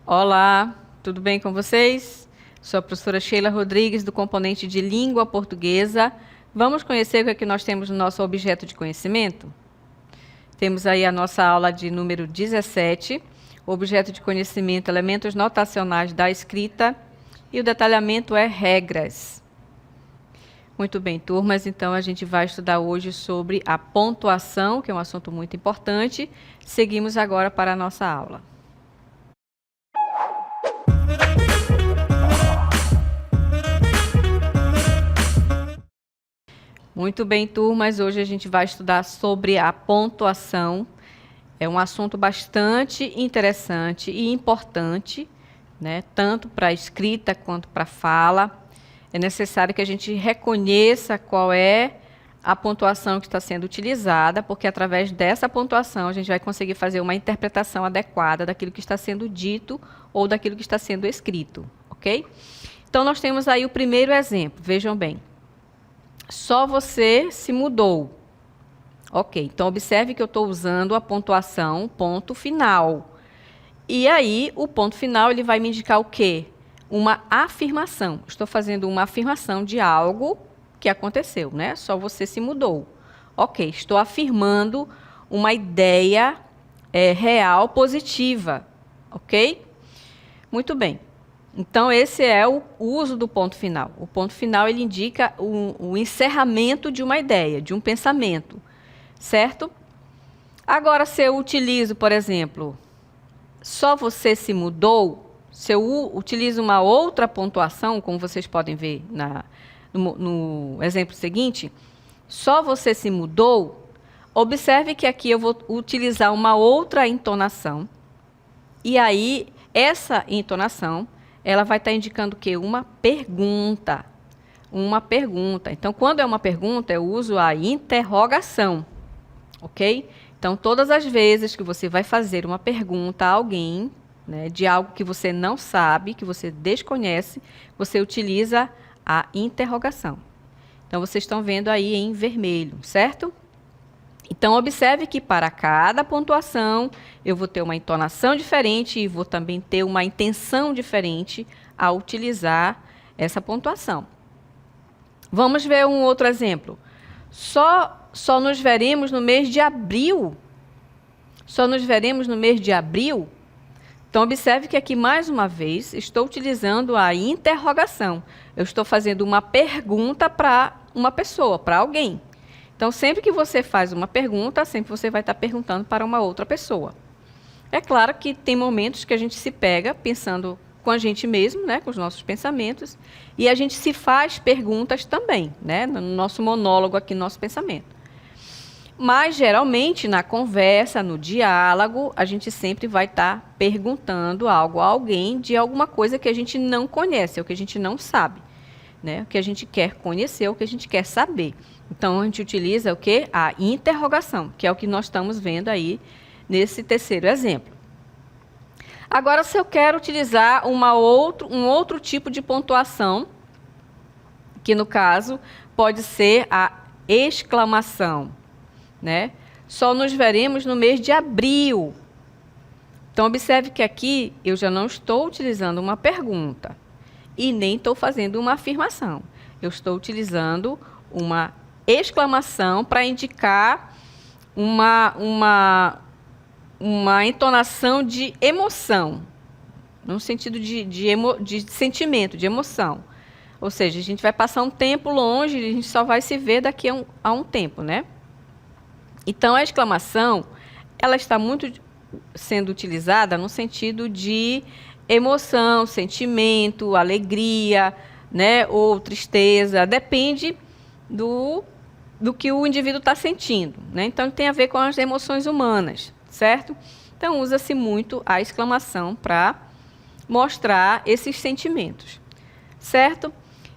Olá, tudo bem com vocês? Sou a professora Sheila Rodrigues, do componente de Língua Portuguesa. Vamos conhecer o que é que nós temos no nosso objeto de conhecimento? Temos aí a nossa aula de número 17, objeto de conhecimento, elementos notacionais da escrita, e o detalhamento é regras. Muito bem, turmas, então a gente vai estudar hoje sobre a pontuação, que é um assunto muito importante. Seguimos agora para a nossa aula. Muito bem, turmas, hoje a gente vai estudar sobre a pontuação. É um assunto bastante interessante e importante, né? Tanto para a escrita quanto para a fala. É necessário que a gente reconheça qual é a pontuação que está sendo utilizada, porque através dessa pontuação a gente vai conseguir fazer uma interpretação adequada daquilo que está sendo dito ou daquilo que está sendo escrito, ok? Então, nós temos aí o primeiro exemplo, vejam bem. Só você se mudou. Ok, então observe que eu estou usando a pontuação ponto final. E aí, o ponto final ele vai me indicar o quê? Uma afirmação. Estou fazendo uma afirmação de algo que aconteceu, né? Só você se mudou. Ok, estou afirmando uma ideia real, positiva. Ok? Muito bem. Então, esse é o uso do ponto final. O ponto final ele indica o encerramento de uma ideia, de um pensamento, certo? Agora, se eu utilizo, por exemplo, só você se mudou, se eu utilizo uma outra pontuação, como vocês podem ver no exemplo seguinte, só você se mudou, observe que aqui eu vou utilizar uma outra entonação, e aí essa entonação ela vai estar indicando o quê? Uma pergunta. Uma pergunta. Então, quando é uma pergunta, eu uso a interrogação. Ok? Então, todas as vezes que você vai fazer uma pergunta a alguém, né, de algo que você não sabe, que você desconhece, você utiliza a interrogação. Então, vocês estão vendo aí em vermelho, certo? Então, observe que para cada pontuação, eu vou ter uma entonação diferente e vou também ter uma intenção diferente ao utilizar essa pontuação. Vamos ver um outro exemplo. Só nos veremos no mês de abril. Só nos veremos no mês de abril. Então, observe que aqui, mais uma vez, estou utilizando a interrogação. Eu estou fazendo uma pergunta para uma pessoa, para alguém. Então, sempre que você faz uma pergunta, sempre você vai estar perguntando para uma outra pessoa. É claro que tem momentos que a gente se pega pensando com a gente mesmo, né, com os nossos pensamentos, e a gente se faz perguntas também, né, no nosso monólogo aqui, no nosso pensamento. Mas, geralmente, na conversa, no diálogo, a gente sempre vai estar perguntando algo a alguém de alguma coisa que a gente não conhece, ou que a gente não sabe, né, o que a gente quer conhecer, o que a gente quer saber. Então, a gente utiliza o quê? A interrogação, que é o que nós estamos vendo aí nesse terceiro exemplo. Agora, se eu quero utilizar um outro tipo de pontuação, que no caso pode ser a exclamação, né? Só nos veremos no mês de abril. Então, observe que aqui eu já não estou utilizando uma pergunta e nem estou fazendo uma afirmação. Eu estou utilizando uma exclamação para indicar uma entonação de emoção, no sentido de sentimento, de emoção. Ou seja, a gente vai passar um tempo longe e a gente só vai se ver daqui a um tempo, né? Então, a exclamação, ela está muito sendo utilizada no sentido de emoção, sentimento, alegria, né? Ou tristeza, depende do que o indivíduo está sentindo, né? Então, tem a ver com as emoções humanas, certo? Então, usa-se muito a exclamação para mostrar esses sentimentos, certo?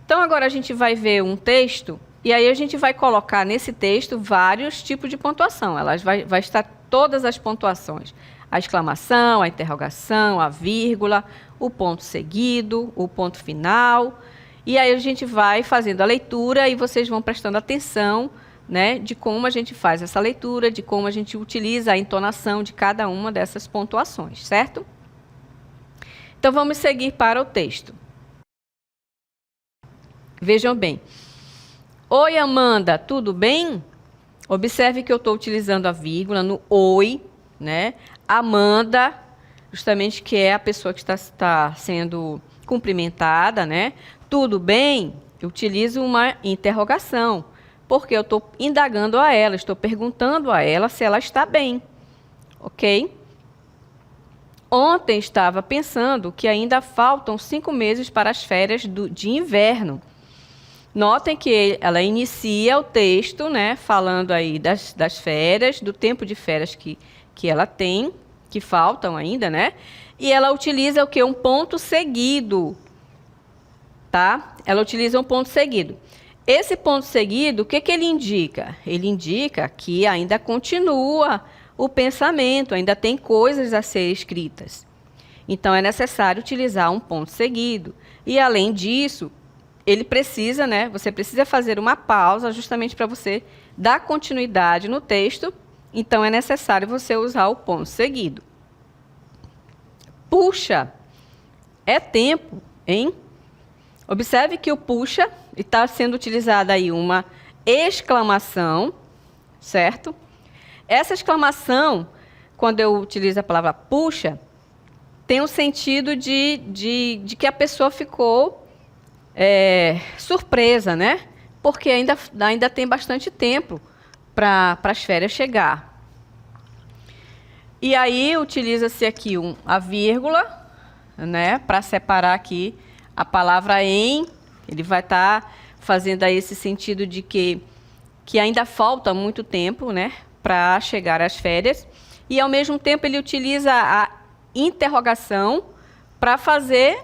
Então, agora a gente vai ver um texto, e aí a gente vai colocar nesse texto vários tipos de pontuação. Elas vai estar todas as pontuações. A exclamação, a interrogação, a vírgula, o ponto seguido, o ponto final. E aí a gente vai fazendo a leitura e vocês vão prestando atenção, né, de como a gente faz essa leitura, de como a gente utiliza a entonação de cada uma dessas pontuações, certo? Então, vamos seguir para o texto. Vejam bem. Oi, Amanda, tudo bem? Observe que eu estou utilizando a vírgula no oi, né? Amanda, justamente que é a pessoa que está sendo cumprimentada, né? Tudo bem? Eu utilizo uma interrogação, porque eu estou indagando a ela, estou perguntando a ela se ela está bem, ok? Ontem estava pensando que ainda faltam 5 meses para as férias de inverno. Notem que ela inicia o texto, né, falando aí das férias, do tempo de férias que ela tem, que faltam ainda, né? E ela utiliza o quê? Um ponto seguido, tá? Ela utiliza um ponto seguido. Esse ponto seguido, o que ele indica? Ele indica que ainda continua o pensamento, ainda tem coisas a ser escritas. Então, é necessário utilizar um ponto seguido. E, além disso, ele precisa, né? Você precisa fazer uma pausa justamente para você dar continuidade no texto. Então, é necessário você usar o ponto seguido. Puxa, é tempo, hein? Observe que o puxa está sendo utilizada aí uma exclamação, certo? Essa exclamação, quando eu utilizo a palavra puxa, tem o sentido de que a pessoa ficou surpresa, né? Porque ainda tem bastante tempo para as férias chegar. E aí utiliza-se aqui a vírgula, né? Para separar aqui a palavra em. Ele vai estar fazendo aí esse sentido de que ainda falta muito tempo, né? Para chegar às férias. E ao mesmo tempo ele utiliza a interrogação para fazer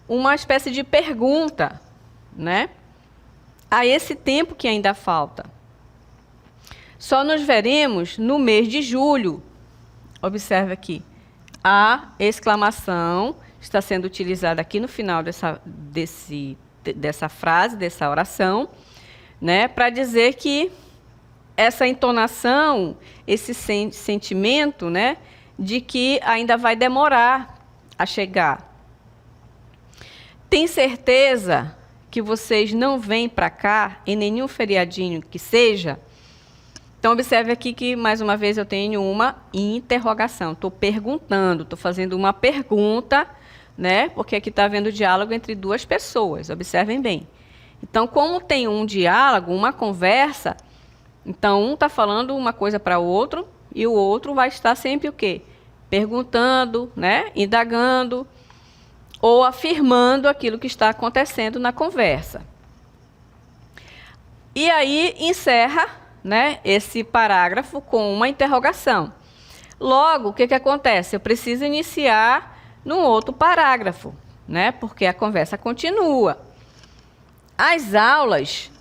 uma espécie de pergunta, né? A esse tempo que ainda falta. Só nos veremos no mês de julho. Observe aqui. A exclamação está sendo utilizada aqui no final dessa frase, dessa oração, né? Para dizer que essa entonação, esse sentimento, né? De que ainda vai demorar a chegar. Tem certeza que vocês não vêm para cá em nenhum feriadinho que seja? Então, observe aqui que, mais uma vez, eu tenho uma interrogação. Estou perguntando, estou fazendo uma pergunta, né? Porque aqui está havendo diálogo entre duas pessoas. Observem bem. Então, como tem um diálogo, uma conversa, então um está falando uma coisa para o outro e o outro vai estar sempre o quê? Perguntando, né? Indagando ou afirmando aquilo que está acontecendo na conversa. E aí encerra, né, esse parágrafo com uma interrogação. Logo, o que acontece? Eu preciso iniciar num outro parágrafo, né, porque a conversa continua. As aulas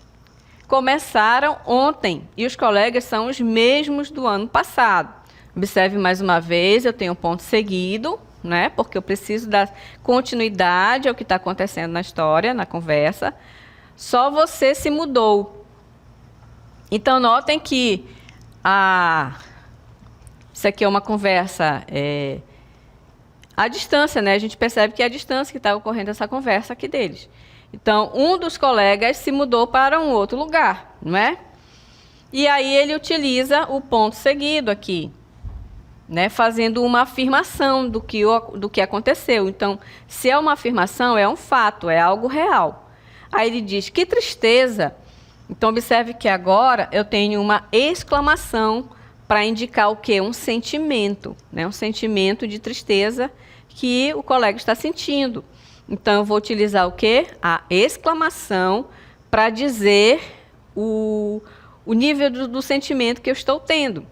começaram ontem e os colegas são os mesmos do ano passado. Observe mais uma vez, eu tenho um ponto seguido, né, porque eu preciso dar continuidade ao que está acontecendo na história, na conversa. Só você se mudou. Então, notem que isso aqui é uma conversa à distância, né? A gente percebe que é à distância que está ocorrendo essa conversa aqui deles. Então, um dos colegas se mudou para um outro lugar, não é? E aí ele utiliza o ponto seguido aqui, né? Fazendo uma afirmação do que aconteceu. Então, se é uma afirmação, é um fato, é algo real. Aí ele diz, que tristeza. Então, observe que agora eu tenho uma exclamação para indicar o quê? Um sentimento, né? Um sentimento de tristeza que o colega está sentindo. Então, eu vou utilizar o quê? A exclamação para dizer o nível do sentimento que eu estou tendo.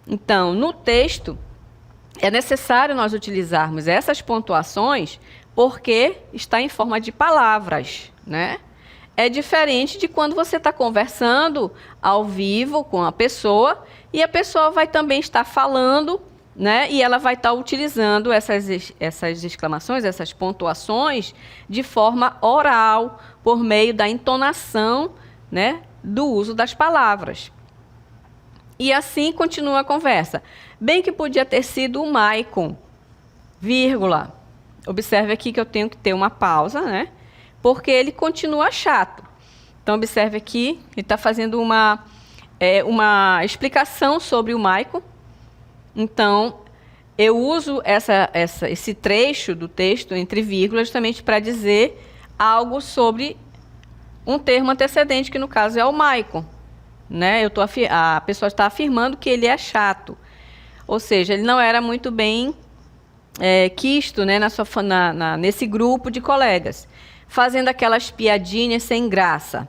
Então, no texto, é necessário nós utilizarmos essas pontuações porque está em forma de palavras, né? É diferente de quando você está conversando ao vivo com a pessoa e a pessoa vai também estar falando, né? E ela vai estar utilizando essas exclamações, essas pontuações de forma oral, por meio da entonação, né? Do uso das palavras. E assim continua a conversa. Bem que podia ter sido o Maicon, vírgula. Observe aqui que eu tenho que ter uma pausa, né? Porque ele continua chato. Então, observe aqui, ele está fazendo uma explicação sobre o Maicon. Então, eu uso esse trecho do texto entre vírgulas justamente para dizer algo sobre um termo antecedente, que no caso é o Maicon, né? A pessoa está afirmando que ele é chato. Ou seja, ele não era muito bem quisto, né, nesse grupo de colegas, fazendo aquelas piadinhas sem graça.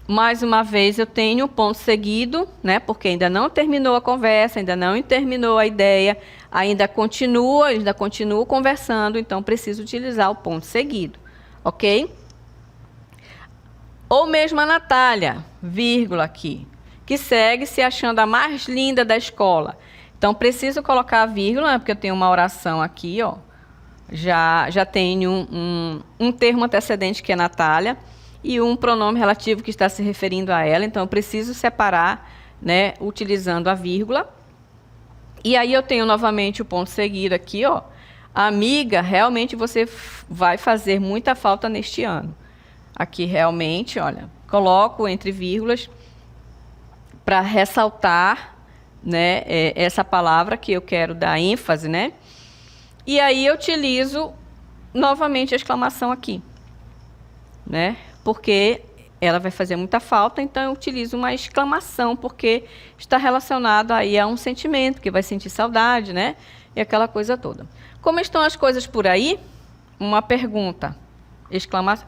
Mais uma vez, eu tenho um ponto seguido, né, porque ainda não terminou a conversa, ainda não terminou a ideia, ainda continuo conversando, então preciso utilizar o ponto seguido, ok? Ou mesmo a Natália, vírgula aqui, que segue se achando a mais linda da escola. Então, preciso colocar a vírgula, porque eu tenho uma oração aqui, ó. Já tenho um termo antecedente, que é Natália, e um pronome relativo que está se referindo a ela. Então, eu preciso separar, né, utilizando a vírgula. E aí eu tenho novamente o ponto seguido aqui, ó. Amiga, realmente você vai fazer muita falta neste ano. Aqui, realmente, olha, coloco entre vírgulas para ressaltar, né, essa palavra que eu quero dar ênfase, né? E aí eu utilizo novamente a exclamação aqui, né? Porque ela vai fazer muita falta, então eu utilizo uma exclamação, porque está relacionado aí a um sentimento, que vai sentir saudade, né? E aquela coisa toda. Como estão as coisas por aí? Uma pergunta,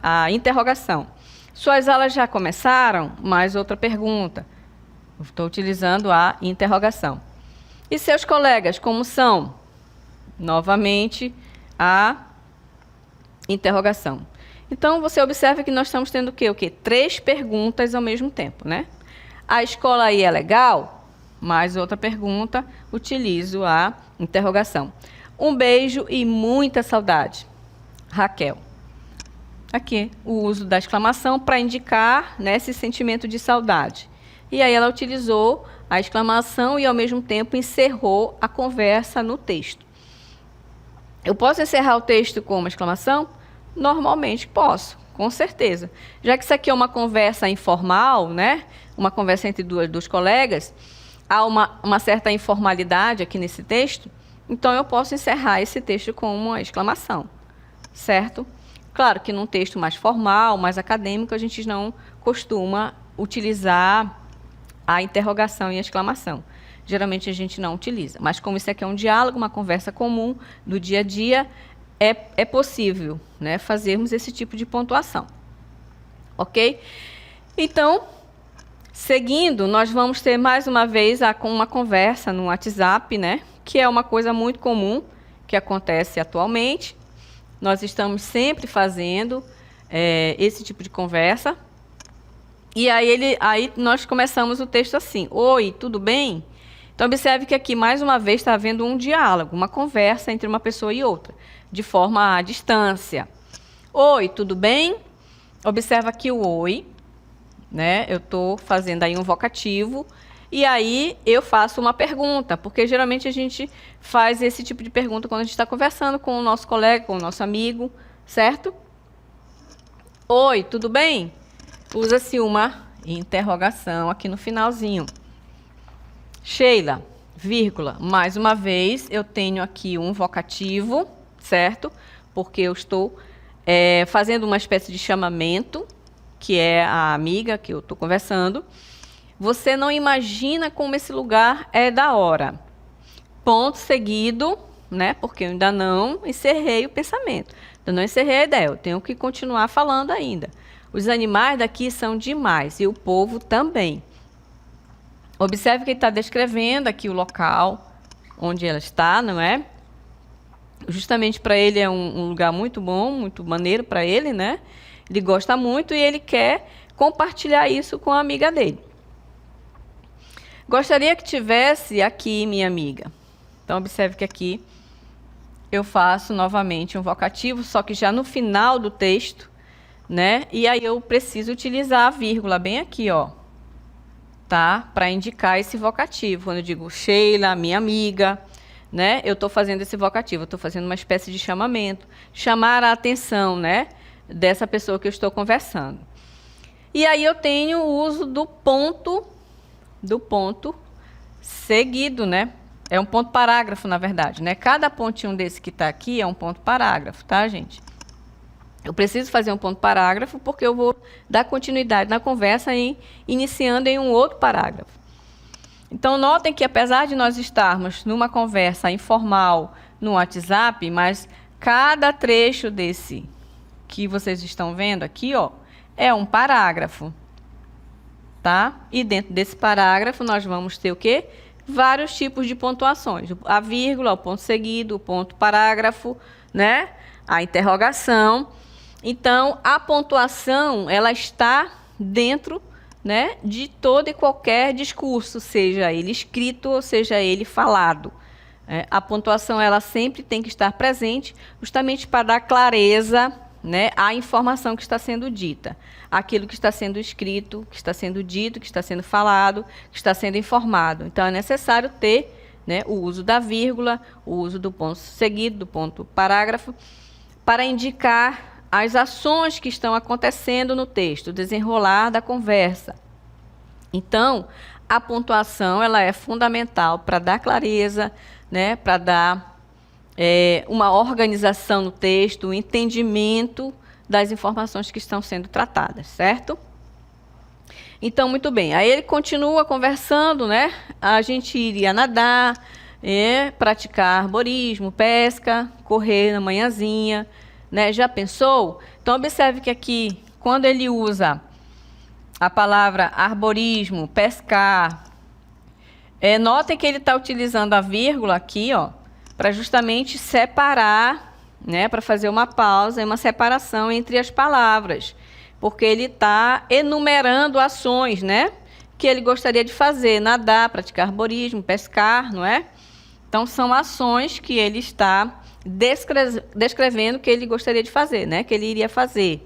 a interrogação. Suas aulas já começaram? Mais outra pergunta. Estou utilizando a interrogação. E seus colegas, como são? Novamente, a interrogação. Então, você observa que nós estamos tendo o quê? 3 perguntas ao mesmo tempo, né? A escola aí é legal? Mais outra pergunta, utilizo a interrogação. Um beijo e muita saudade. Raquel. Aqui, o uso da exclamação para indicar, né, esse sentimento de saudade. E aí ela utilizou a exclamação e, ao mesmo tempo, encerrou a conversa no texto. Eu posso encerrar o texto com uma exclamação? Normalmente posso, com certeza. Já que isso aqui é uma conversa informal, né? Uma conversa entre dos colegas, há uma certa informalidade aqui nesse texto, então eu posso encerrar esse texto com uma exclamação, certo? Claro que num texto mais formal, mais acadêmico, a gente não costuma utilizar a interrogação e a exclamação. Geralmente a gente não utiliza. Mas como isso aqui é um diálogo, uma conversa comum do dia a dia, é possível, né, fazermos esse tipo de pontuação. Ok? Então, seguindo, nós vamos ter mais uma vez uma conversa no WhatsApp, né, que é uma coisa muito comum que acontece atualmente. Nós estamos sempre fazendo esse tipo de conversa. E aí nós começamos o texto assim: oi, tudo bem? Então, observe que aqui, mais uma vez, está havendo um diálogo, uma conversa entre uma pessoa e outra, de forma à distância. Oi, tudo bem? Observa aqui o oi, né? Eu estou fazendo aí um vocativo, e aí eu faço uma pergunta, porque geralmente a gente faz esse tipo de pergunta quando a gente está conversando com o nosso colega, com o nosso amigo, certo? Oi, tudo bem? Usa-se uma interrogação aqui no finalzinho. Sheila, vírgula, mais uma vez, eu tenho aqui um vocativo, certo? Porque eu estou fazendo uma espécie de chamamento, que é a amiga que eu estou conversando. Você não imagina como esse lugar é da hora. Ponto seguido, né? Porque eu ainda não encerrei o pensamento, ainda não encerrei a ideia, eu tenho que continuar falando ainda. Os animais daqui são demais e o povo também. Observe que ele está descrevendo aqui o local onde ela está, não é? Justamente para ele é um lugar muito bom, muito maneiro para ele, né? Ele gosta muito e ele quer compartilhar isso com a amiga dele. Gostaria que tivesse aqui, minha amiga. Então, observe que aqui eu faço novamente um vocativo, só que já no final do texto, né? E aí eu preciso utilizar a vírgula bem aqui, ó, tá? Para indicar esse vocativo. Quando eu digo Sheila, minha amiga, né, eu estou fazendo esse vocativo, eu estou fazendo uma espécie de chamamento, chamar a atenção, né, dessa pessoa que eu estou conversando. E aí eu tenho o uso do ponto seguido, né? É um ponto parágrafo, na verdade, né? Cada pontinho desse que está aqui é um ponto parágrafo, tá, gente? Eu preciso fazer um ponto parágrafo porque eu vou dar continuidade na conversa iniciando em um outro parágrafo. Então, notem que apesar de nós estarmos numa conversa informal no WhatsApp, mas cada trecho desse que vocês estão vendo aqui, ó, é um parágrafo, tá? E dentro desse parágrafo nós vamos ter o quê? Vários tipos de pontuações. A vírgula, o ponto seguido, o ponto parágrafo, né? A interrogação. Então, a pontuação, ela está dentro, né, de todo e qualquer discurso, seja ele escrito ou seja ele falado. A pontuação, ela sempre tem que estar presente, justamente para dar clareza, né, à informação que está sendo dita. Aquilo que está sendo escrito, que está sendo dito, que está sendo falado, que está sendo informado. Então, é necessário ter, né, o uso da vírgula, o uso do ponto seguido, do ponto parágrafo, para indicar as ações que estão acontecendo no texto, o desenrolar da conversa. Então, a pontuação, ela é fundamental para dar clareza, né, para dar uma organização no texto, um entendimento das informações que estão sendo tratadas, certo? Então, muito bem. Aí ele continua conversando, né? A gente iria nadar, praticar arborismo, pesca, correr na manhãzinha, né? Já pensou? Então, observe que aqui, quando ele usa a palavra arborismo, pescar, notem que ele está utilizando a vírgula aqui, ó, para justamente separar, né? Para fazer uma pausa, uma separação entre as palavras, porque ele está enumerando ações, né? Que ele gostaria de fazer, nadar, praticar arborismo, pescar, não é? Então, são ações que ele está descrevendo que ele gostaria de fazer, né? Que ele iria fazer.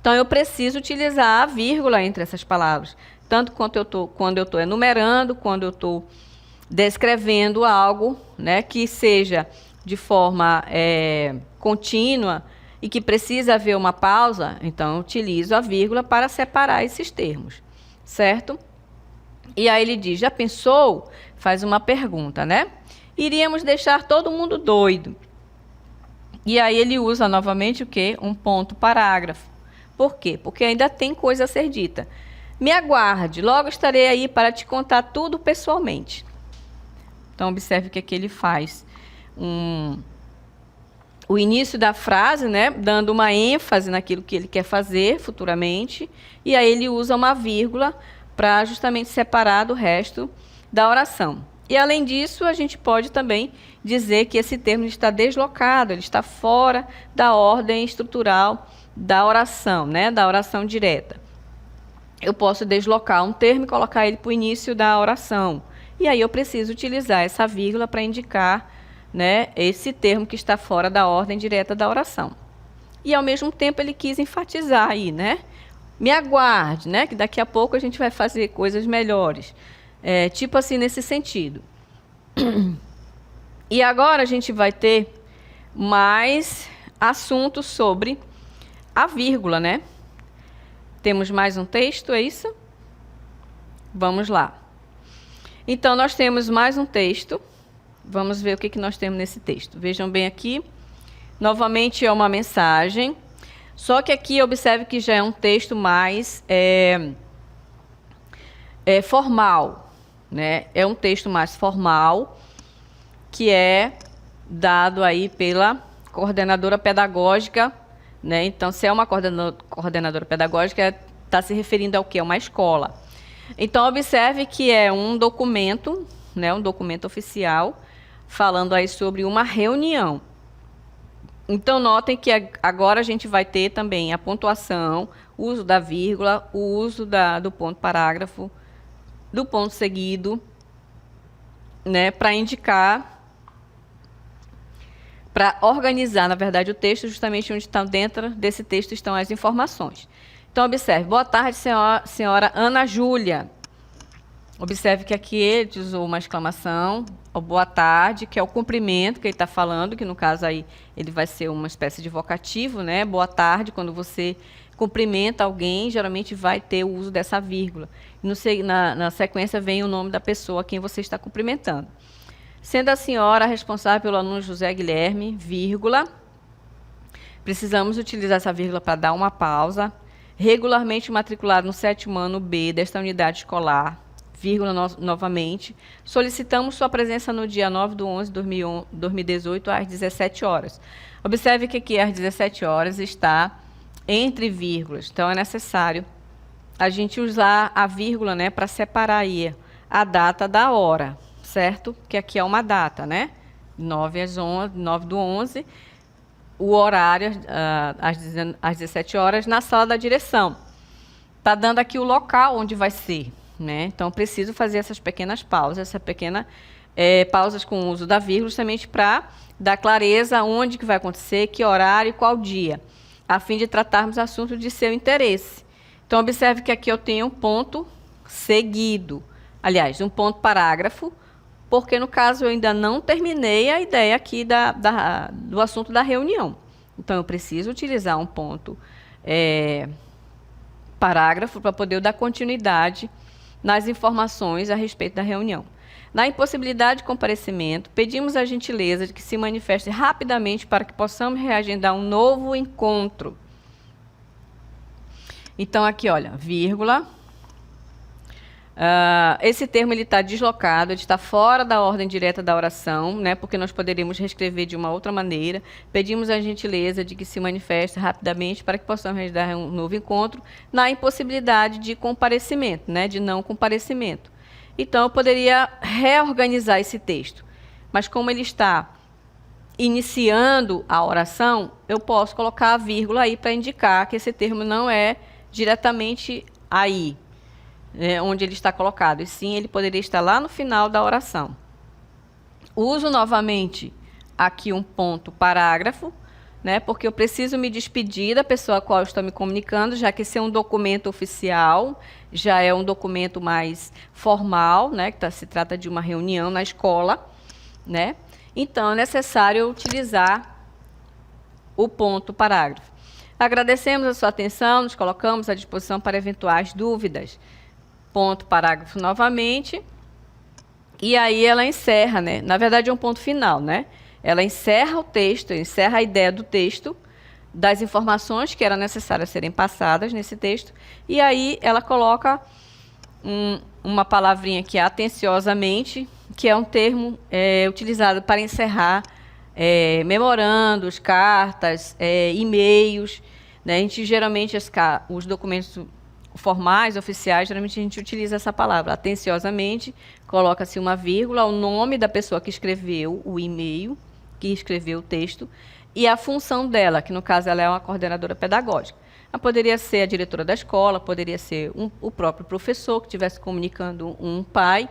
Então, eu preciso utilizar a vírgula entre essas palavras, tanto quando eu estou enumerando, quando eu estou descrevendo algo, né, que seja de forma contínua e que precisa haver uma pausa, então eu utilizo a vírgula para separar esses termos, certo? E aí ele diz, já pensou? Faz uma pergunta, né? Iríamos deixar todo mundo doido. E aí ele usa novamente o quê? Um ponto parágrafo. Por quê? Porque ainda tem coisa a ser dita. Me aguarde, logo estarei aí para te contar tudo pessoalmente. Então, observe que aqui ele faz o início da frase, né, dando uma ênfase naquilo que ele quer fazer futuramente, e aí ele usa uma vírgula para justamente separar do resto da oração. E, além disso, a gente pode também dizer que esse termo está deslocado, ele está fora da ordem estrutural da oração, né, da oração direta. Eu posso deslocar um termo e colocar ele para o início da oração. E aí eu preciso utilizar essa vírgula para indicar, né, esse termo que está fora da ordem direta da oração. E, ao mesmo tempo, ele quis enfatizar aí, né? Me aguarde, né, que daqui a pouco a gente vai fazer coisas melhores. Tipo assim, nesse sentido. E agora a gente vai ter mais assuntos sobre a vírgula, né? Temos mais um texto, é isso? Vamos lá. Então, nós temos mais um texto. Vamos ver o que nós temos nesse texto. Vejam bem aqui. Novamente é uma mensagem. Só que aqui, observe que já é um texto mais formal, né? É um texto mais formal, que é dado aí pela coordenadora pedagógica, né? Então, se é uma coordenadora pedagógica, está se referindo ao quê? É uma escola. Então, observe que é um documento, né? Um documento oficial, falando aí sobre uma reunião. Então, notem que agora a gente vai ter também a pontuação, o uso da vírgula, o uso do ponto parágrafo, do ponto seguido, né, para indicar, para organizar, na verdade, o texto, justamente onde está dentro desse texto estão as informações. Então, observe. Boa tarde, senhora Ana Júlia. Observe que aqui ele usou uma exclamação, o boa tarde, que é o cumprimento que ele está falando, que no caso aí ele vai ser uma espécie de vocativo, né? Boa tarde, quando você cumprimenta alguém, geralmente vai ter o uso dessa vírgula. Na sequência vem o nome da pessoa a quem você está cumprimentando. Sendo a senhora responsável pelo aluno José Guilherme, vírgula, precisamos utilizar essa vírgula para dar uma pausa, regularmente matriculado no 7º ano B desta unidade escolar, vírgula novamente, solicitamos sua presença no dia 9/11/2018 às 17 horas. Observe que aqui às 17 horas está entre vírgulas, então é necessário a gente usar a vírgula, né, para separar aí a data da hora, certo? Que aqui é uma data, né? 9/11, o horário às 17 horas na sala da direção. Está dando aqui o local onde vai ser, né? Então, preciso fazer essas pequenas pausas, pausas com o uso da vírgula, justamente para dar clareza onde que vai acontecer, que horário e qual dia, a fim de tratarmos assuntos de seu interesse. Então, observe que aqui eu tenho um ponto seguido, aliás, um ponto parágrafo, porque no caso eu ainda não terminei a ideia aqui do assunto da reunião. Então, eu preciso utilizar um ponto parágrafo para poder dar continuidade nas informações a respeito da reunião. Na impossibilidade de comparecimento, pedimos a gentileza de que se manifeste rapidamente para que possamos reagendar um novo encontro. Então, aqui, olha, vírgula. Esse termo está deslocado, ele está fora da ordem direta da oração, né, porque nós poderíamos reescrever de uma outra maneira. Pedimos a gentileza de que se manifeste rapidamente para que possamos realizar um novo encontro, na impossibilidade de comparecimento, né, de não comparecimento. Então, eu poderia reorganizar esse texto, mas como ele está iniciando a oração, eu posso colocar a vírgula aí para indicar que esse termo não é diretamente aí, onde ele está colocado, e sim, ele poderia estar lá no final da oração. Uso novamente aqui um ponto parágrafo, né, porque eu preciso me despedir da pessoa a qual eu estou me comunicando, já que esse é um documento oficial, já é um documento mais formal, né, que se trata de uma reunião na escola, né? Então, é necessário utilizar o ponto parágrafo. Agradecemos a sua atenção, nos colocamos à disposição para eventuais dúvidas. Ponto parágrafo novamente, e aí ela encerra, né? Na verdade é um ponto final, né? Ela encerra o texto, encerra a ideia do texto, das informações que eram necessárias serem passadas nesse texto, e aí ela coloca uma palavrinha aqui, atenciosamente, que é um termo utilizado para encerrar memorandos, cartas, e-mails, né? A gente geralmente, os documentos formais, oficiais, geralmente a gente utiliza essa palavra. Atenciosamente, coloca-se uma vírgula, o nome da pessoa que escreveu o e-mail, que escreveu o texto, e a função dela, que no caso ela é uma coordenadora pedagógica. Ela poderia ser a diretora da escola, poderia ser o próprio professor que estivesse comunicando um pai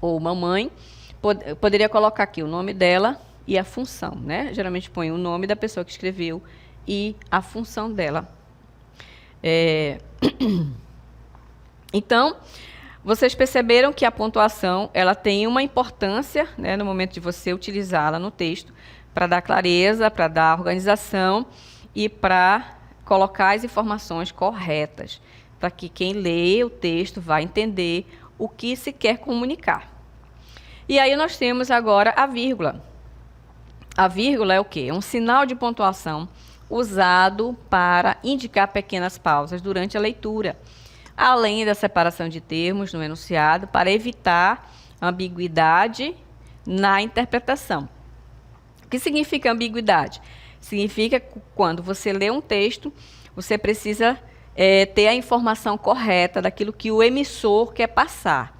ou uma mãe. Poderia colocar aqui o nome dela e a função, né? Geralmente põe o nome da pessoa que escreveu e a função dela. Então, vocês perceberam que a pontuação ela tem uma importância, né, no momento de você utilizá-la no texto, para dar clareza, para dar organização e para colocar as informações corretas, para que quem lê o texto vá entender o que se quer comunicar. E aí nós temos agora a vírgula. A vírgula é o quê? É um sinal de pontuação usado para indicar pequenas pausas durante a leitura, além da separação de termos no enunciado, para evitar ambiguidade na interpretação. O que significa ambiguidade? Significa que quando você lê um texto, você precisa ter a informação correta daquilo que o emissor quer passar.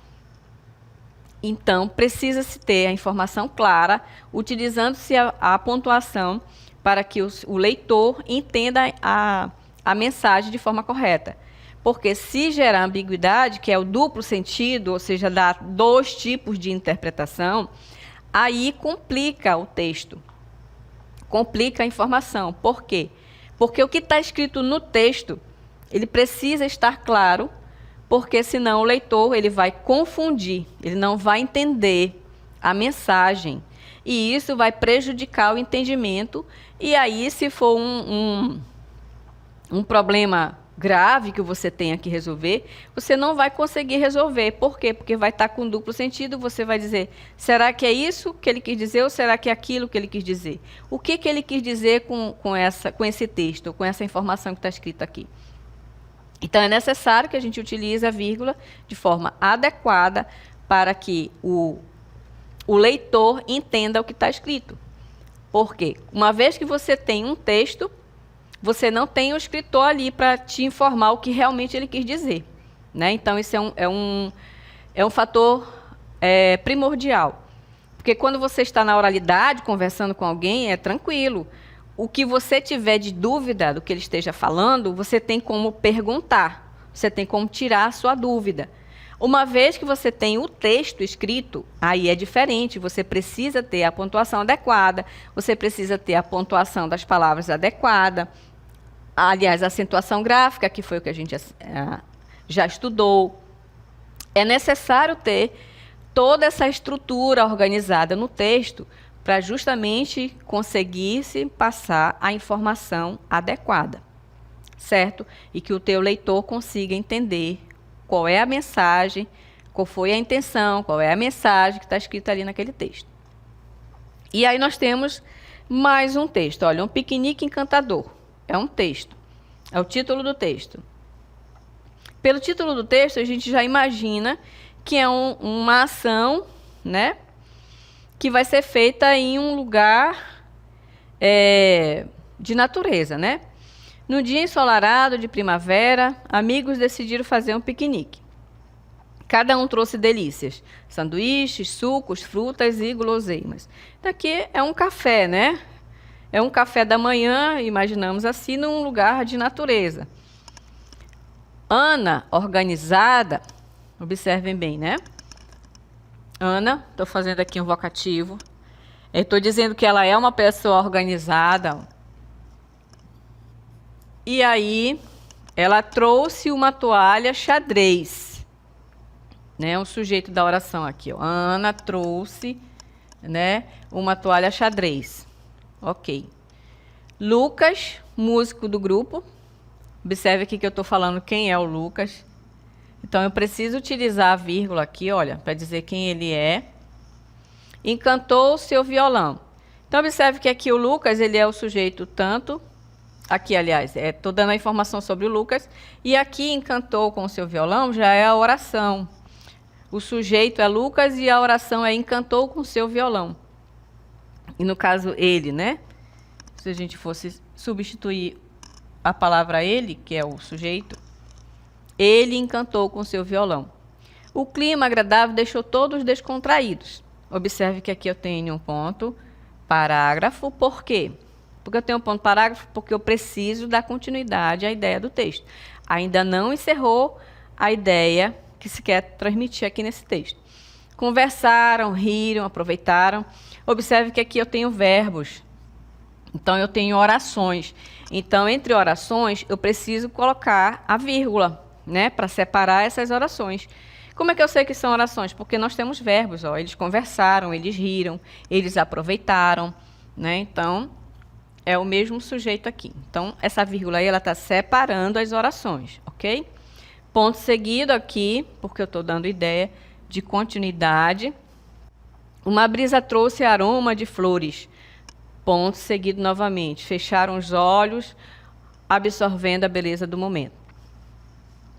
Então, precisa-se ter a informação clara, utilizando-se a pontuação para que o leitor entenda a mensagem de forma correta. Porque se gerar ambiguidade, que é o duplo sentido, ou seja, dá dois tipos de interpretação, aí complica o texto, complica a informação. Por quê? Porque o que está escrito no texto, ele precisa estar claro, porque senão o leitor ele vai confundir, ele não vai entender a mensagem. E isso vai prejudicar o entendimento. E aí, se for um problema grave que você tenha que resolver, você não vai conseguir resolver. Por quê? Porque vai estar com duplo sentido, você vai dizer, será que é isso que ele quis dizer ou será que é aquilo que ele quis dizer? O que ele quis dizer com esse texto, com essa informação que está escrita aqui? Então, é necessário que a gente utilize a vírgula de forma adequada para que o leitor entenda o que está escrito. Por quê? Uma vez que você tem um texto, você não tem o escritor ali para te informar o que realmente ele quis dizer, né? Então, isso é um fator primordial. Porque quando você está na oralidade, conversando com alguém, é tranquilo. O que você tiver de dúvida do que ele esteja falando, você tem como perguntar, você tem como tirar a sua dúvida. Uma vez que você tem o texto escrito, aí é diferente, você precisa ter a pontuação adequada, você precisa ter a pontuação das palavras adequada, aliás, a acentuação gráfica, que foi o que a gente já estudou. É necessário ter toda essa estrutura organizada no texto para justamente conseguir-se passar a informação adequada, certo? E que o teu leitor consiga entender qual é a mensagem, qual foi a intenção, qual é a mensagem que está escrita ali naquele texto. E aí nós temos mais um texto. Olha, um piquenique encantador. É um texto. É o título do texto. Pelo título do texto, a gente já imagina que é uma ação, né, que vai ser feita em um lugar de natureza, né? No dia ensolarado de primavera, amigos decidiram fazer um piquenique. Cada um trouxe delícias, sanduíches, sucos, frutas e guloseimas. Daqui é um café, né? É um café da manhã, imaginamos assim, num lugar de natureza. Ana, organizada, observem bem, né? Ana, estou fazendo aqui um vocativo. Estou dizendo que ela é uma pessoa organizada. E aí, ela trouxe uma toalha xadrez. Né? Um sujeito da oração aqui. Ó. Ana trouxe, né, uma toalha xadrez. Ok. Lucas, músico do grupo. Observe aqui que eu estou falando quem é o Lucas. Então, eu preciso utilizar a vírgula aqui, olha, para dizer quem ele é. Encantou o seu violão. Então, observe que aqui o Lucas, ele é o sujeito tanto... Aqui, aliás, estou dando a informação sobre o Lucas. E aqui, encantou com o seu violão, já é a oração. O sujeito é Lucas e a oração é encantou com o seu violão. E no caso, ele, né? Se a gente fosse substituir a palavra ele, que é o sujeito, ele encantou com o seu violão. O clima agradável deixou todos descontraídos. Observe que aqui eu tenho um ponto, parágrafo, por quê? Porque eu tenho um ponto parágrafo, porque eu preciso dar continuidade à ideia do texto. Ainda não encerrou a ideia que se quer transmitir aqui nesse texto. Conversaram, riram, aproveitaram. Observe que aqui eu tenho verbos. Então, eu tenho orações. Então, entre orações, eu preciso colocar a vírgula, né, para separar essas orações. Como é que eu sei que são orações? Porque nós temos verbos. Ó, eles conversaram, eles riram, eles aproveitaram. Né? Então... é o mesmo sujeito aqui. Então, essa vírgula aí, ela está separando as orações, ok? Ponto seguido aqui, porque eu estou dando ideia de continuidade. Uma brisa trouxe aroma de flores. Ponto seguido novamente. Fecharam os olhos, absorvendo a beleza do momento.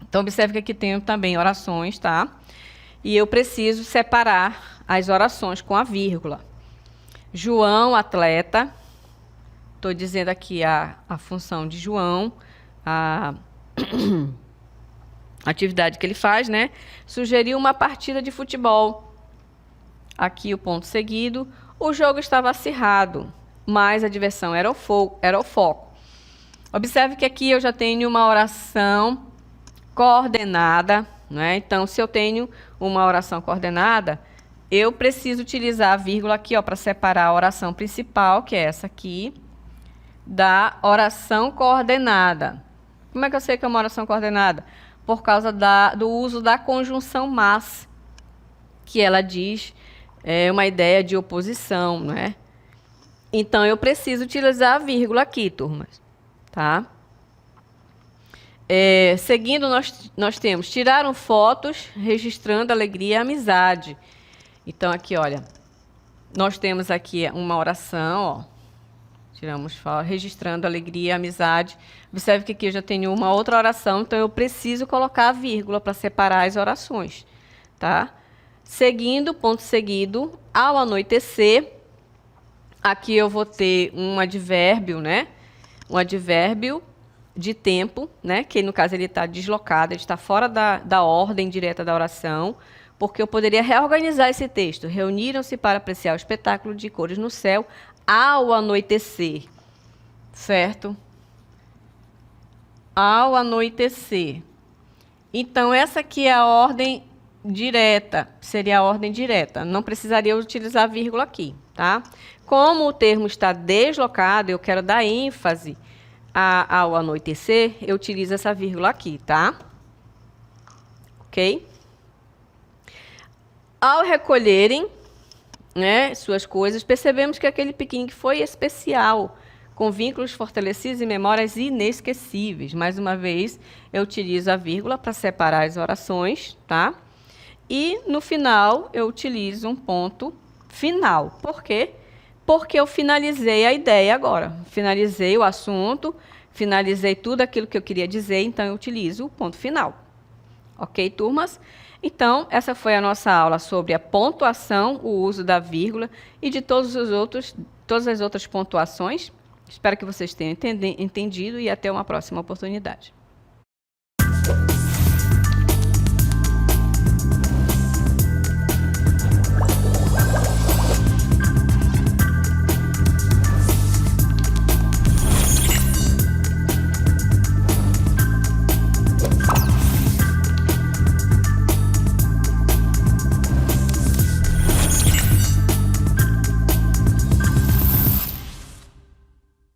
Então, observe que aqui tem também orações, tá? E eu preciso separar as orações com a vírgula. João, atleta... Estou dizendo aqui a função de João, a atividade que ele faz, né? Sugeriu uma partida de futebol. Aqui o ponto seguido. O jogo estava acirrado, mas a diversão era o foco. Observe que aqui eu já tenho uma oração coordenada, né? Então, se eu tenho uma oração coordenada, eu preciso utilizar a vírgula aqui, ó, para separar a oração principal, que é essa aqui, da oração coordenada. Como é que eu sei que é uma oração coordenada? por causa do uso da conjunção mas, que ela diz uma ideia de oposição, né? Então, eu preciso utilizar a vírgula aqui, turmas, tá? Seguindo, nós temos, tiraram fotos registrando alegria e amizade. Então, aqui, olha, nós temos aqui uma oração, ó. Tiramos foto, registrando alegria e amizade. Observe que aqui eu já tenho uma outra oração, então eu preciso colocar a vírgula para separar as orações, tá? Seguindo, ponto seguido, ao anoitecer, aqui eu vou ter um advérbio, né? Um advérbio de tempo, né? Que no caso ele está deslocado, ele está fora da ordem direta da oração, porque eu poderia reorganizar esse texto. Reuniram-se para apreciar o espetáculo de cores no céu ao anoitecer, certo? Ao anoitecer. Então, essa aqui é a ordem direta, seria a ordem direta. Não precisaria utilizar a vírgula aqui, tá? Como o termo está deslocado, eu quero dar ênfase ao anoitecer, eu utilizo essa vírgula aqui, tá? Ok? Ao recolherem, né, suas coisas, percebemos que aquele piquenique foi especial, com vínculos fortalecidos e memórias inesquecíveis. Mais uma vez, eu utilizo a vírgula para separar as orações, tá? E, no final, eu utilizo um ponto final. Por quê? Porque eu finalizei a ideia agora. Finalizei o assunto, finalizei tudo aquilo que eu queria dizer, então eu utilizo o ponto final. Ok, turmas? Então, essa foi a nossa aula sobre a pontuação, o uso da vírgula e de todas as outras pontuações. Espero que vocês tenham entendido e até uma próxima oportunidade.